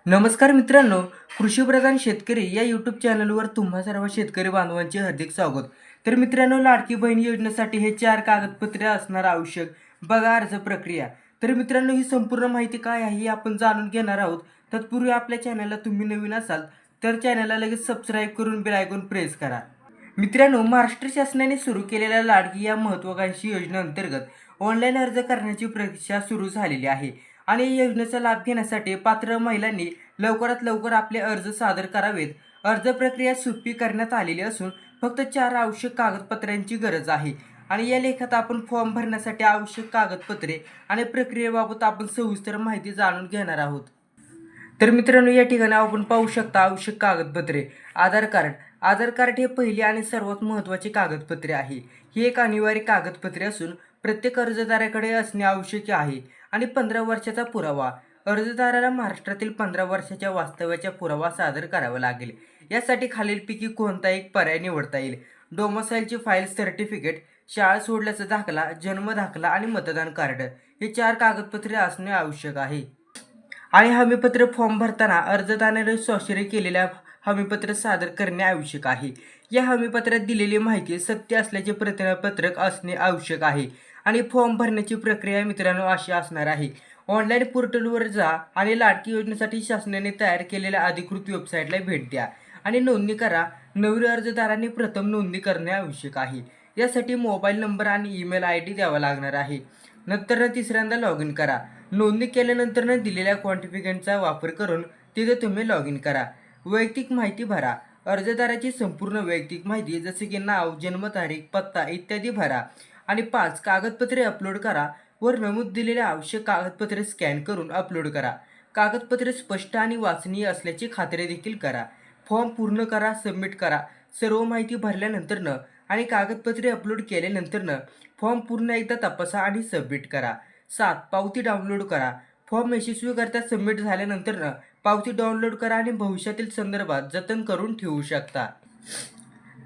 नमस्कार मित्रांनो, कृषीप्रधान शेतकरी या यूट्यूब चॅनलवर तुम्हा सर्व शेतकरी बांधवांचे हार्दिक स्वागत. तर मित्रांनो, लाडकी बहीण योजनेसाठी हे 4 कागदपत्रे असणार आवश्यक. बघा अर्ज प्रक्रिया. तर मित्रांनो, ही संपूर्ण माहिती काय आहे हे आपण जाणून घेणार आहोत. तत्पूर्वी आपल्या चॅनलला तुम्ही नवीन असाल तर चॅनलला लगेच सबस्क्राईब करून बेल आयकॉन प्रेस करा. मित्रांनो, महाराष्ट्र शासनाने सुरू केलेल्या लाडकी या महत्त्वाकांक्षी योजनेअंतर्गत ऑनलाईन अर्ज करण्याची प्रक्रिया सुरू झालेली आहे आणि या योजनेचा लाभ घेण्यासाठी पात्र महिलांनी लवकरात लवकर आपले अर्ज सादर करावेत. अर्ज प्रक्रिया सोपी करण्यात आलेली असून फक्त 4 आवश्यक कागदपत्रांची गरज आहे आणि या लेखात आपण फॉर्म भरण्यासाठी आवश्यक कागदपत्रे आणि प्रक्रियेबाबत आपण सविस्तर माहिती जाणून घेणार आहोत. तर मित्रांनो, या ठिकाणी आपण पाहू शकता आवश्यक कागदपत्रे. आधार कार्ड. आधार कार्ड हे पहिले आणि सर्वात महत्त्वाचे कागदपत्रे आहे. ही एक अनिवार्य कागदपत्रे असून प्रत्येक अर्जदाराकडे असणे आवश्यक आहे. आणि 15 वर्षाचा पुरावा. अर्जदाराला महाराष्ट्रातील 15 वर्षाच्या वास्तव्याचा पुरावा सादर करावा लागेल. यासाठी खालीलपैकी कोणता एक पर्याय निवडता येईल. डोमसाईलची फाईल सर्टिफिकेट, शाळा सोडल्याचा दाखला, जन्म दाखला आणि मतदान कार्ड हे 4 कागदपत्रे असणे आवश्यक आहे. आणि हमीपत्र फॉर्म भरताना अर्जदाराने स्वाक्षरी केलेल्या हमीपत्र सादर करणे आवश्यक आहे. या हमीपत्रात दिलेली माहिती सत्य असल्याचे प्रतिज्ञापत्रक असणे आवश्यक आहे. आणि फॉर्म भरण्याची प्रक्रिया मित्रांनो अशी असणार आहे. ऑनलाईन पोर्टलवर जा आणि लाडकी योजनेसाठी शासनाने तयार केलेल्या अधिकृत वेबसाईटला भेट द्या आणि नोंदणी करा. नवीन अर्जदारांनी प्रथम नोंदणी करणे आवश्यक आहे. यासाठी मोबाईल नंबर आणि ईमेल ID द्यावा लागणार आहे. नंतर तिसऱ्यांदा लॉग इन करा. नोंदणी केल्यानंतर दिलेल्या क्वांटिफिकेशनचा वापर करून तिथे तुम्ही लॉग इन करा. वैयक्तिक माहिती भरा. अर्जदाराची संपूर्ण वैयक्तिक माहिती जसे की नाव, जन्मतारीख, पत्ता इत्यादी भरा. आणि 5 कागदपत्रे अपलोड करा. वर नमूद दिलेले आवश्यक कागदपत्रे स्कॅन करून अपलोड करा. कागदपत्रे स्पष्ट आणि वाचनीय असल्याची खात्री देखील करा. फॉर्म पूर्ण करा, सबमिट करा. सर्व माहिती भरल्यानंतरनं आणि कागदपत्रे अपलोड केल्यानंतरनं फॉर्म पूर्ण एकदा तपासा आणि सबमिट करा. 7 पावती डाउनलोड करा. फॉर्म यशस्वीरित्या सबमिट झाल्यानंतरनं पावती डाउनलोड करा आणि भविष्यातील संदर्भात जतन करून ठेवू शकता.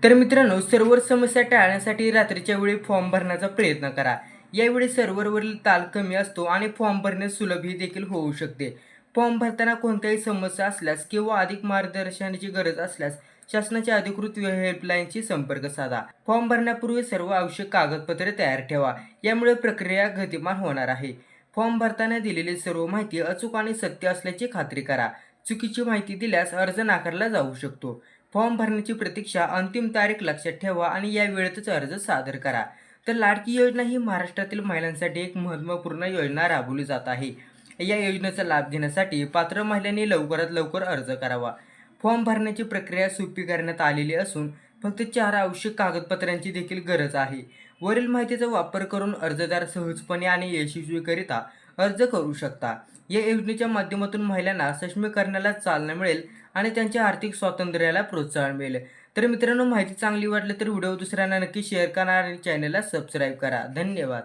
तर मित्रांनो, सर्व्हर समस्या टाळण्यासाठी रात्रीच्या वेळी फॉर्म भरण्याचा प्रयत्न करा. यावेळी सर्व्हरवरील ताल कमी असतो आणि फॉर्म भरणे सुलभही देखील होऊ शकते. फॉर्म भरताना कोणत्याही समस्या असल्यास किंवा अधिक मार्गदर्शनाची गरज असल्यास शासनाच्या अधिकृत हेल्पलाईनशी संपर्क साधा. फॉर्म भरण्यापूर्वी सर्व आवश्यक कागदपत्रे तयार ठेवा. यामुळे प्रक्रिया गतिमान होणार आहे. फॉर्म भरताना दिलेली सर्व माहिती अचूक आणि सत्य असल्याची खात्री करा. चुकीची माहिती दिल्यास अर्ज नाकारला जाऊ शकतो. फॉर्म भरण्याची प्रतीक्षा अंतिम तारीख लक्षात ठेवा आणि या वेळेतच अर्ज सादर करा. तर लाडकी योजना ही महाराष्ट्रातील महिलांसाठी एक महत्त्वपूर्ण योजना राबवली जात आहे. या योजनेचा लाभ घेण्यासाठी पात्र महिलांनी लवकरात लवकर अर्ज करावा. फॉर्म भरण्याची प्रक्रिया सोपी करण्यात आलेली असून फक्त 4 आवश्यक कागदपत्रांची देखील गरज आहे. वरील माहितीचा वापर करून अर्जदार सहजपणे आणि यशस्वीरित्या अर्ज करू शकता. या योजनेच्या माध्यमातून महिलांना सक्षमीकरणाला चालना मिळेल आणि त्यांच्या आर्थिक स्वातंत्र्याला प्रोत्साहन मिळेल. तर मित्रांनो, माहिती चांगली वाटली तर व्हिडिओ दुसऱ्यांना नक्की शेअर करा आणि चॅनलला सबस्क्राईब करा. धन्यवाद.